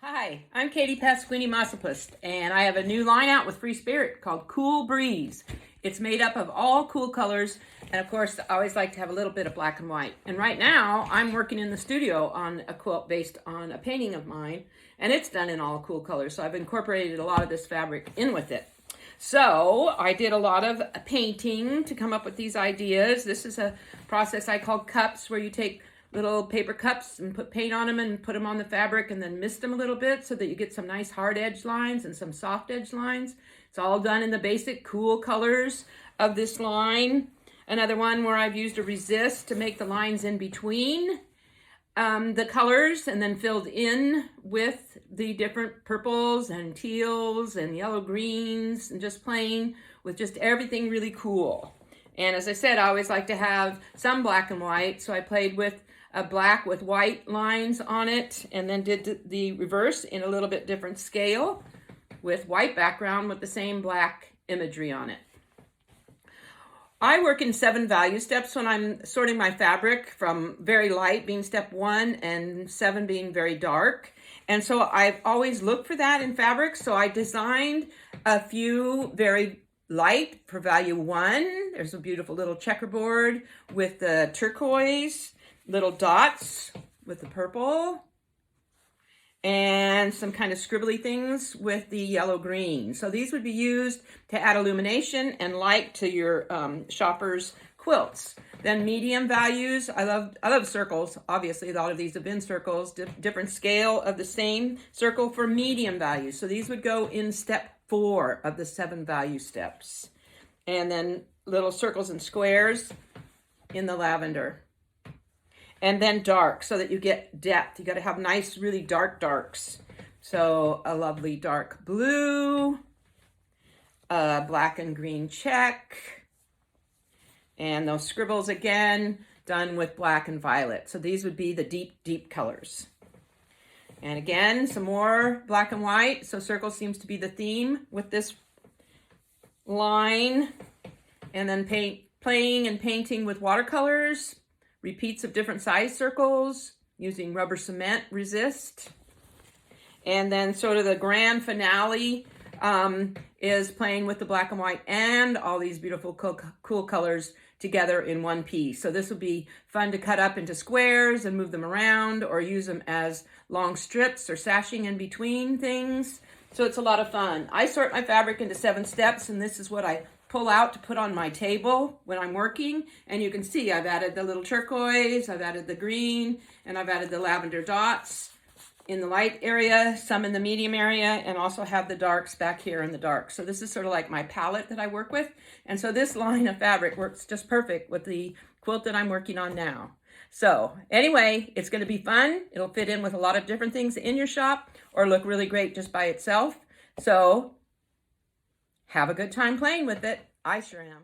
Hi, I'm Katie Pasquini, Masopust, and I have a new line out with Free Spirit called Cool Breeze. It's made up of all cool colors, and of course, I always like to have a little bit of black and white. And right now, I'm working in the studio on a quilt based on a painting of mine, and it's done in all cool colors, so I've incorporated a lot of this fabric in with it. So I did a lot of painting to come up with these ideas. This is a process I call cups, where you take little paper cups and put paint on them and put them on the fabric and then mist them a little bit so that you get some nice hard edge lines and some soft edge lines. It's all done in the basic cool colors of this line. Another one where I've used a resist to make the lines in between the colors, and then filled in with the different purples and teals and yellow greens, and just playing with just everything really cool. And as I said, I always like to have some black and white, so I played with a black with white lines on it, and then did the reverse in a little bit different scale with white background with the same black imagery on it. I work in 7 value steps when I'm sorting my fabric, from very light being step 1 and 7 being very dark. And so I've always looked for that in fabric. So I designed a few very light for value 1. There's a beautiful little checkerboard with the turquoise, little dots with the purple, and some kind of scribbly things with the yellow green. So these would be used to add illumination and light to your shoppers' quilts. Then medium values, I love circles. Obviously, a lot of these have been circles, different scale of the same circle for medium values. So these would go in step 4 of the 7 value steps. And then little circles and squares in the lavender. And then dark, so that you get depth. You got to have nice, really dark darks. So a lovely dark blue, a black and green check, and those scribbles again, done with black and violet. So these would be the deep, deep colors. And again, some more black and white. So circle seems to be the theme with this line. And then playing and painting with watercolors. Repeats of different size circles using rubber cement resist. And then sort of the grand finale is playing with the black and white and all these beautiful cool colors together in one piece. So this would be fun to cut up into squares and move them around, or use them as long strips or sashing in between things. So it's a lot of fun. I sort my fabric into 7 steps, and this is what I pull out to put on my table when I'm working. And you can see I've added the little turquoise, I've added the green, and I've added the lavender dots in the light area, some in the medium area, and also have the darks back here in the dark. So this is sort of like my palette that I work with. And so this line of fabric works just perfect with the quilt that I'm working on now. So anyway, it's going to be fun. It'll fit in with a lot of different things in your shop, or look really great just by itself. So have a good time playing with it. I sure am.